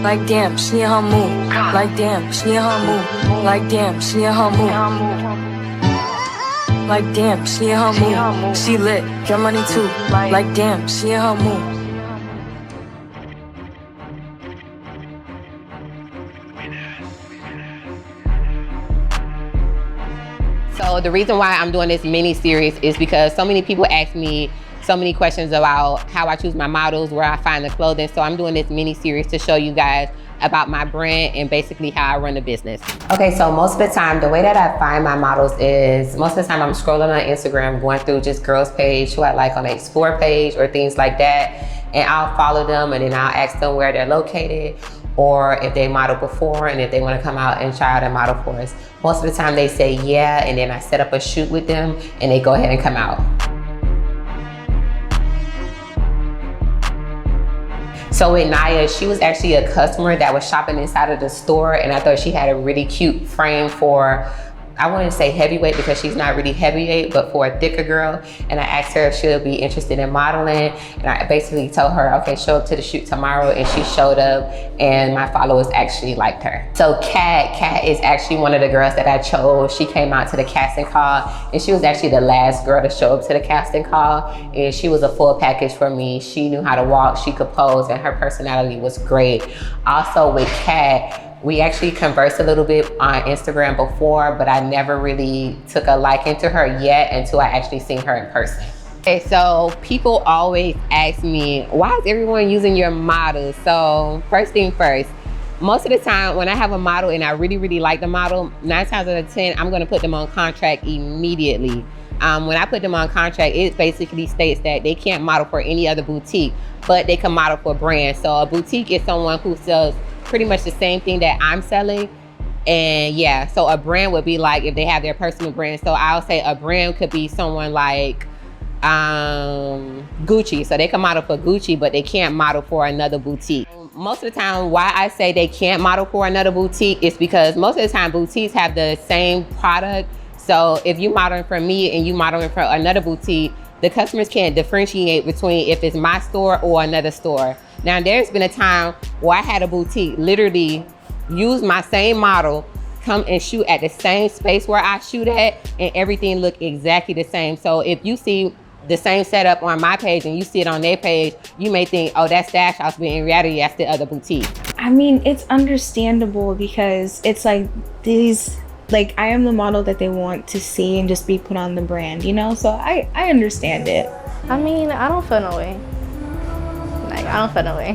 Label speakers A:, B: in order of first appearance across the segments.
A: Like damn, she in her mood. Like damn, she in her mood. Like damn, she in her mood. Like damn, she in her mood. She lit, get money too. Like damn, she in her mood.
B: So the reason why I'm doing this mini series is because so many people ask me so many questions about how I choose my models, where I find the clothing. So I'm doing this mini series to show you guys about my brand and basically how I run the business. Okay, so most of the time, the way that I find my models is most of the time I'm scrolling on Instagram, going through just girls page who I like on the Explore page or things like that. And I'll follow them and then I'll ask them where they're located or if they modeled before and if they want to come out and try out a model for us. Most of the time they say yeah, and then I set up a shoot with them and they go ahead and come out. So with Naya, she was actually a customer that was shopping inside of the store, and I thought she had a really cute frame for, I wouldn't say heavyweight because she's not really heavyweight, but for a thicker girl. And I asked her if she'll be interested in modeling. And I basically told her, okay, show up to the shoot tomorrow. And she showed up and my followers actually liked her. So Kat is actually one of the girls that I chose. She came out to the casting call and she was actually the last girl to show up to the casting call. And she was a full package for me. She knew how to walk, she could pose, and her personality was great. Also with Kat, we actually conversed a little bit on Instagram before, but I never really took a liking to her yet until I actually seen her in person. Okay, so people always ask me, why is everyone using your models? So first thing first, most of the time when I have a model and I really like the model, 9 times out of 10, I'm gonna put them on contract immediately. When I put them on contract, it basically states that they can't model for any other boutique, but they can model for brands. So a boutique is someone who sells pretty much the same thing that I'm selling. And yeah, so a brand would be like if they have their personal brand. So I'll say a brand could be someone like Gucci. So they can model for Gucci, but they can't model for another boutique. Most of the time, why I say they can't model for another boutique is because most of the time boutiques have the same product. So if you modeling for me and you modeling for another boutique, the customers can't differentiate between if it's my store or another store. Now, there's been a time where I had a boutique literally use my same model, come and shoot at the same space where I shoot at, and everything looked exactly the same. So if you see the same setup on my page and you see it on their page, you may think, oh, that's Stash House, but in reality, that's the other boutique.
C: I mean, it's understandable because it's like like I am the model that they want to see and just be put on the brand, you know? So I understand it.
D: I mean, I don't feel no way. Like, I don't feel no way.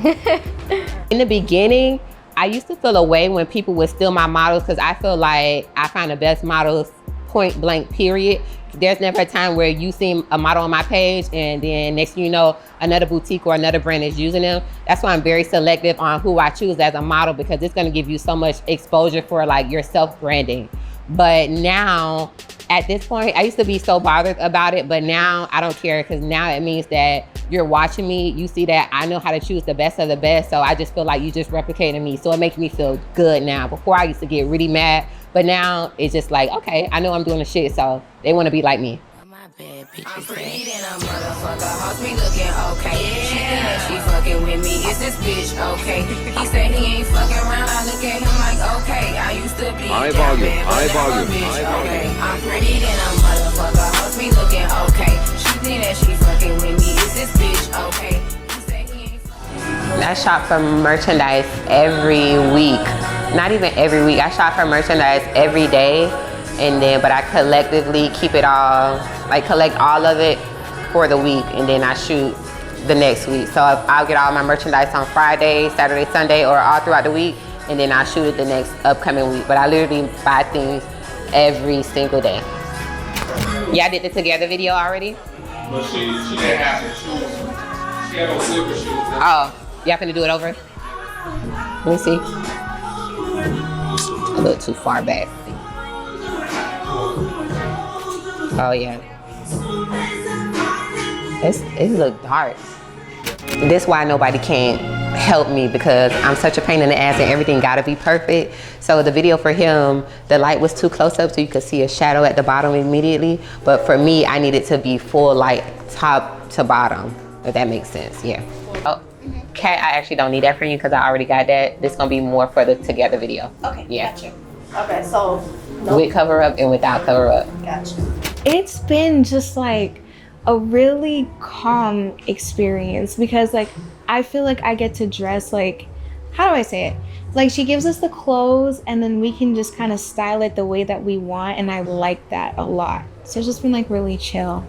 B: In the beginning, I used to feel a way when people would steal my models because I feel like I find the best models point blank, period. There's never a time where you see a model on my page and then next thing you know, another boutique or another brand is using them. That's why I'm very selective on who I choose as a model because it's gonna give you so much exposure for like your self-branding. But now, at this point, I used to be so bothered about it, but now I don't care because now it means that you're watching me, you see that I know how to choose the best of the best, so I just feel like you just replicating me, so it makes me feel good now. Before I used to get really mad, but now it's just like, okay, I know I'm doing the shit, so they want to be like me.
E: I'm pretty than a motherfucker, hoes me looking okay. She think that she fucking with me, is this bitch okay? He said he ain't fucking around, I look at him like okay. I used to be
F: high volume,
E: bitch, okay. I'm pretty than a motherfucker, hoes me looking okay. She think that she fucking with me, is this bitch okay? He said he ain't fucking.
B: I shop for merchandise every week. Not even every week, I shop for merchandise every day. But I collectively keep it all, like collect all of it for the week, and then I shoot the next week. So I'll get all my merchandise on Friday, Saturday, Sunday, or all throughout the week, and then I'll shoot it the next upcoming week. But I literally buy things every single day. Y'all did the together video already?
F: But she didn't have to choose. She had no slipper shoes.
B: Oh, y'all finna do it over? Let me see. A little too far back. Oh yeah. It look dark. This why nobody can help me because I'm such a pain in the ass and everything gotta be perfect. So the video for him, the light was too close up so you could see a shadow at the bottom immediately. But for me, I needed to be full light top to bottom, if that makes sense, yeah. Oh, Cat, I actually don't need that for you because I already got that. This is gonna be more for the together video.
D: Okay,
B: Yeah.
D: gotcha. Okay, so
B: With cover up and without cover up.
D: gotcha.
C: It's been just like a really calm experience because like I feel like I get to dress like, how do I say it? Like she gives us the clothes and then we can just kind of style it the way that we want, and I like that a lot. So it's just been like really chill.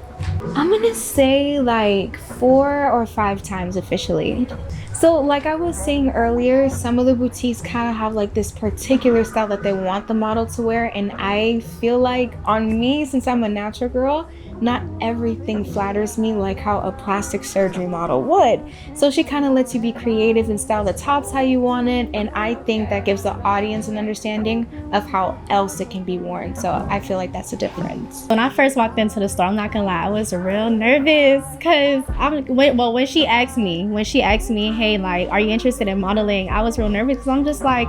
C: I'm gonna say like 4 or 5 times officially. So like I was saying earlier, some of the boutiques kind of have like this particular style that they want the model to wear, and I feel like on me, since I'm a natural girl, not everything flatters me like how a plastic surgery model would. So she kind of lets you be creative and style the tops how you want it, and I think that gives the audience an understanding of how else it can be worn. So I feel like that's a difference.
D: When I first walked into the store, I'm not gonna lie, I was real nervous because when she asked me, hey, like, are you interested in modeling? I was real nervous because I'm just like,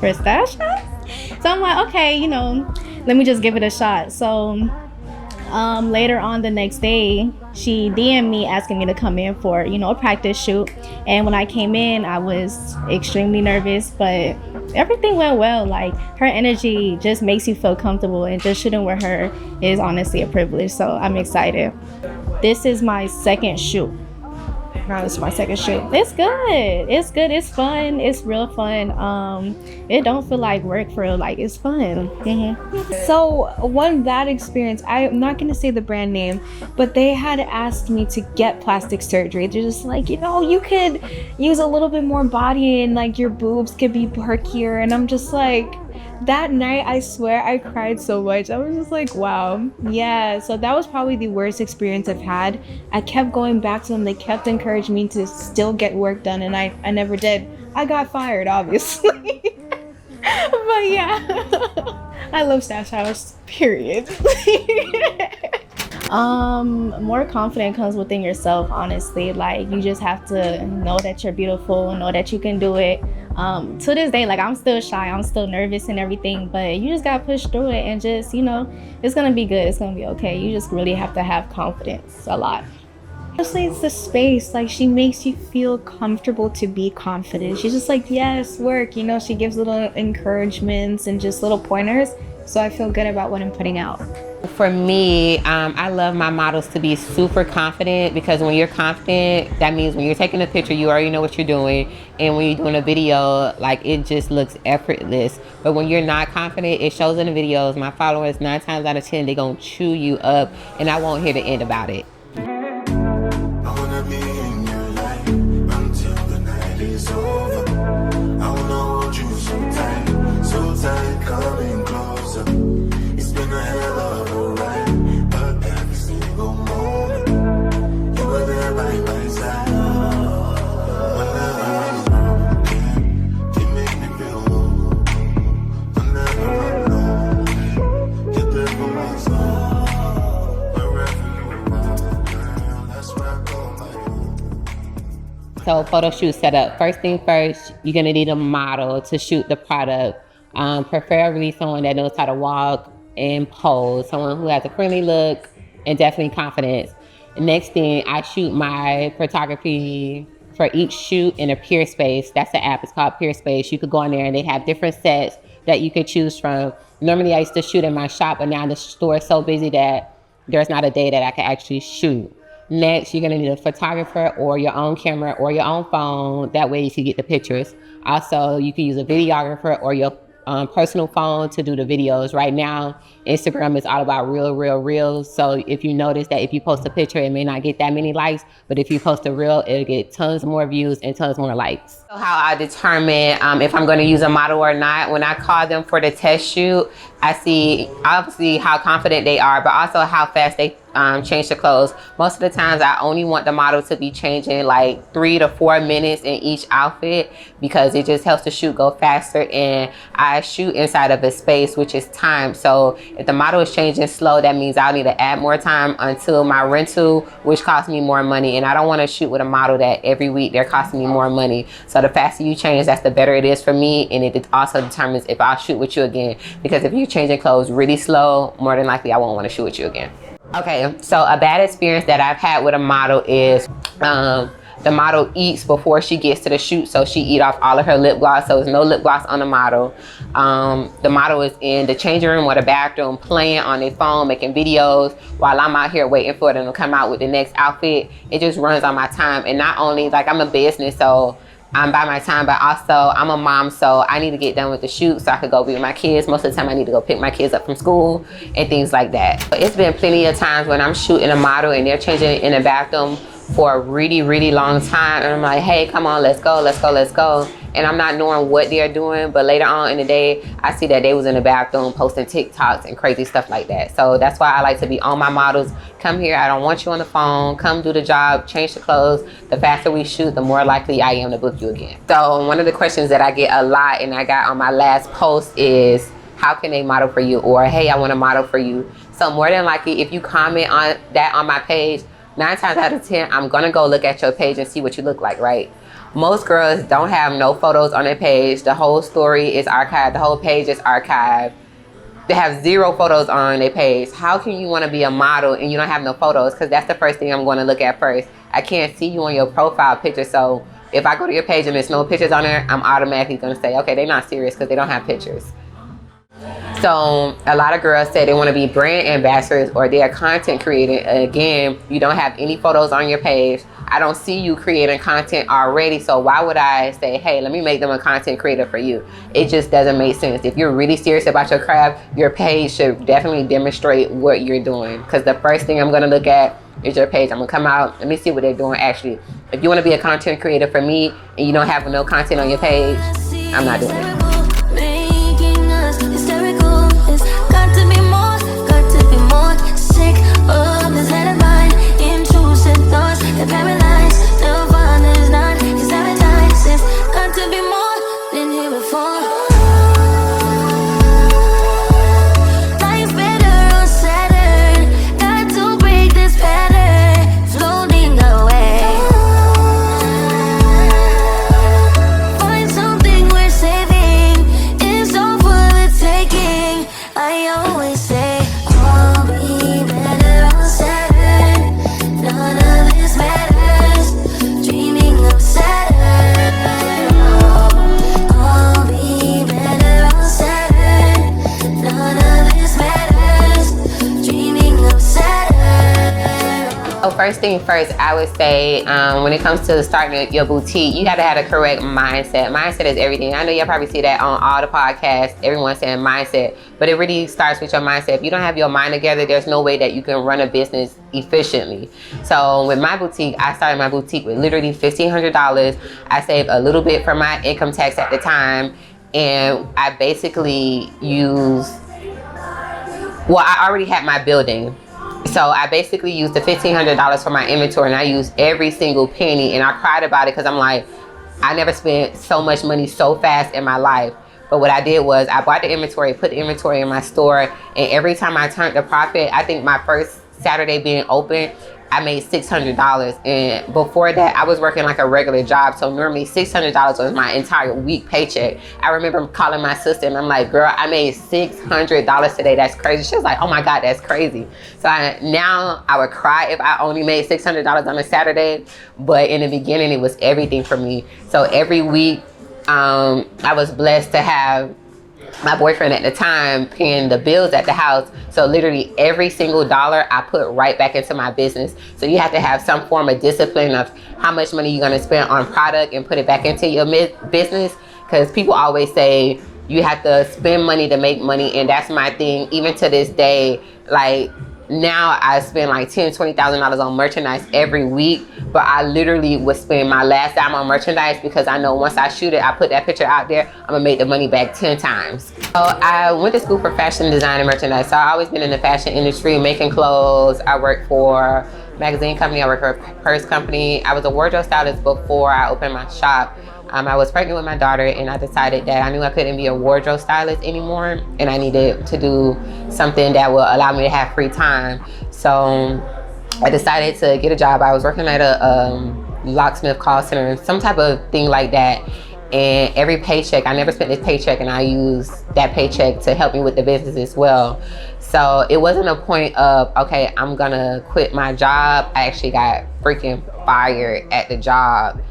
D: pistachios? So I'm like, okay, you know, let me just give it a shot. So later on the next day, she DM'd me asking me to come in for, you know, a practice shoot. And when I came in, I was extremely nervous, but everything went well. Like, her energy just makes you feel comfortable, and just shooting with her is honestly a privilege. So I'm excited. This is my second shoot. This is my second shoot. It's good. It's good. It's fun. It's real fun. It don't feel like work for real. Like, it's fun.
C: So one bad experience, I'm not gonna say the brand name, but they had asked me to get plastic surgery. They're just like, you know, you could use a little bit more body and like your boobs could be perkier, and I'm just like, that night, I swear I cried so much. I was just like, wow. Yeah, so that was probably the worst experience I've had. I kept going back to them. They kept encouraging me to still get work done, and I never did. I got fired, obviously. But yeah, I love Stash House, period.
D: More confidence comes within yourself, honestly. Like, you just have to know that you're beautiful, know that you can do it. To this day, like, I'm still shy, I'm still nervous and everything, but you just gotta push through it and just, you know, it's gonna be good, it's gonna be okay. You just really have to have confidence a lot.
C: Honestly, it's the space. Like, she makes you feel comfortable to be confident. She's just like, yes, work, you know. She gives little encouragements and just little pointers, so I feel good about what I'm putting out.
B: For me, I love my models to be super confident, because when you're confident, that means when you're taking a picture, you already know what you're doing. And when you're doing a video, like, it just looks effortless. But when you're not confident, it shows in the videos. My followers, 9 times out of 10, they're gonna chew you up, and I won't hear the end about it. So Photoshoot Setup. First thing first, you're gonna need a model to shoot the product. Preferably someone that knows how to walk and pose, someone who has a friendly look and definitely confidence. The next thing, I shoot my photography for each shoot in a Peer Space. That's the app, it's called Peer Space. You could go in there and they have different sets that you could choose from. Normally I used to shoot in my shop, but now the store is so busy that there's not a day that I can actually shoot. Next, you're gonna need a photographer or your own camera or your own phone. That way you can get the pictures. Also, you can use a videographer or your personal phone to do the videos. Right now, Instagram is all about reels. So if you notice that if you post a picture, it may not get that many likes, but if you post a reel, it'll get tons more views and tons more likes. So how I determine if I'm gonna use a model or not, when I call them for the test shoot, I see obviously how confident they are, but also how fast they change the clothes. Most of the times I only want the model to be changing like 3 to 4 minutes in each outfit, because it just helps the shoot go faster, and I shoot inside of a space which is timed. So if the model is changing slow, that means I'll need to add more time until my rental, which costs me more money, and I don't want to shoot with a model that every week they're costing me more money. So the faster you change, that's the better it is for me, and it also determines if I'll shoot with you again, because if you're changing clothes really slow, more than likely I won't want to shoot with you again. Okay, so a bad experience that I've had with a model is The model eats before she gets to the shoot, so she eat off all of her lip gloss, so there's no lip gloss on the model. The model is in the changing room or the bathroom playing on their phone, making videos while I'm out here waiting for them to come out with the next outfit. It just runs on my time. And not only, like, I'm a business, so I'm by my time, but also I'm a mom, so I need to get done with the shoot so I could go be with my kids. Most of the time I need to go pick my kids up from school and things like that. But it's been plenty of times when I'm shooting a model and they're changing in the bathroom for a really, really long time, and I'm like, hey, come on, let's go, let's go, let's go. And I'm not knowing what they're doing, but later on in the day, I see that they was in the bathroom posting TikToks and crazy stuff like that. So that's why I like to be on my models. Come here, I don't want you on the phone. Come do the job, change the clothes. The faster we shoot, the more likely I am to book you again. So one of the questions that I get a lot, and I got on my last post, is how can they model for you? Or, hey, I want to model for you. So more than likely, if you comment on that on my page, 9 times out of 10, I'm gonna go look at your page and see what you look like, right? Most girls don't have no photos on their page. The whole story is archived. The whole page is archived. They have 0 photos on their page. How can you want to be a model and you don't have no photos? Because that's the first thing I'm going to look at first. I can't see you on your profile picture. So if I go to your page and there's no pictures on there, I'm automatically going to say, okay, they're not serious because they don't have pictures. So a lot of girls say they want to be brand ambassadors or they're content creator. Again, you don't have any photos on your page. I don't see you creating content already, so why would I say, hey, let me make them a content creator for you? It just doesn't make sense. If you're really serious about your craft, your page should definitely demonstrate what you're doing, because the first thing I'm going to look at is your page. I'm going to come out, let me see what they're doing actually. If you want to be a content creator for me and you don't have no content on your page, I'm not doing it. First thing first, I would say when it comes to starting your boutique, you got to have the correct mindset. Mindset is everything. I know you'll probably see that on all the podcasts. Everyone's saying mindset, but it really starts with your mindset. If you don't have your mind together, there's no way that you can run a business efficiently. So with my boutique, I started my boutique with literally $1,500. I saved a little bit for my income tax at the time, and I basically I already had my building. So I basically used the $1,500 for my inventory, and I used every single penny, and I cried about it because I'm like, I never spent so much money so fast in my life. But what I did was I bought the inventory, put the inventory in my store, and every time I turned a profit, I think my first Saturday being open, I made $600. And before that, I was working like a regular job. So normally $600 was my entire week paycheck. I remember calling my sister and I'm like, girl, I made $600 today. That's crazy. She was like, oh my God, that's crazy. So now I would cry if I only made $600 on a Saturday. But in the beginning, it was everything for me. So every week, I was blessed to have my boyfriend at the time paying the bills at the house. So literally every single dollar I put right back into my business. So you have to have some form of discipline of how much money you're going to spend on product and put it back into your business. Because people always say you have to spend money to make money. And that's my thing. Even to this day, like now I spend like $10,000, $20,000 on merchandise every week, but I literally would spend my last dime on merchandise because I know once I shoot it, I put that picture out there, I'm gonna make the money back 10 times. So I went to school for fashion design and merchandise. So I've always been in the fashion industry, making clothes. I worked for a magazine company, I worked for a purse company. I was a wardrobe stylist before I opened my shop. I was pregnant with my daughter, and I decided that I knew I couldn't be a wardrobe stylist anymore, and I needed to do something that would allow me to have free time. So I decided to get a job. I was working at a locksmith call center, some type of thing like that. And every paycheck, I never spent this paycheck, and I used that paycheck to help me with the business as well. So it wasn't a point of, okay, I'm gonna quit my job. I actually got freaking fired at the job.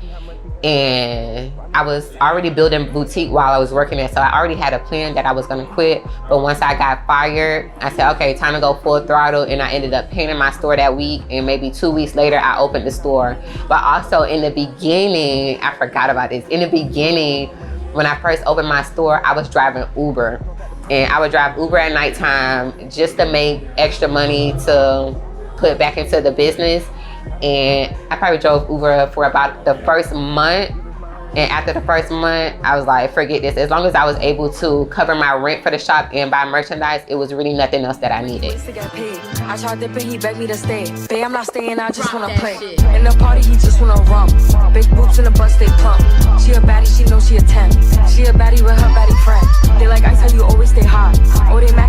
B: And I was already building boutique while I was working there. So I already had a plan that I was gonna quit. But once I got fired, I said, okay, time to go full throttle. And I ended up painting my store that week. And maybe 2 weeks later, I opened the store. But also in the beginning, I forgot about this. In the beginning, when I first opened my store, I was driving Uber. And I would drive Uber at nighttime just to make extra money to put back into the business. And I probably drove Uber for about the first month. And after the first month, I was like, forget this. As long as I was able to cover my rent for the shop and buy merchandise, it was really nothing else that I needed.
A: I tried dipping, he begged me to stay. Babe, I'm not staying, I just wanna play. In the party, he just wanna rum. Big boobs in the bus, they plump. She a baddie, she knows she a 10. She a baddie with her baddie friend. They like, I tell you, always stay hot. Oh, they max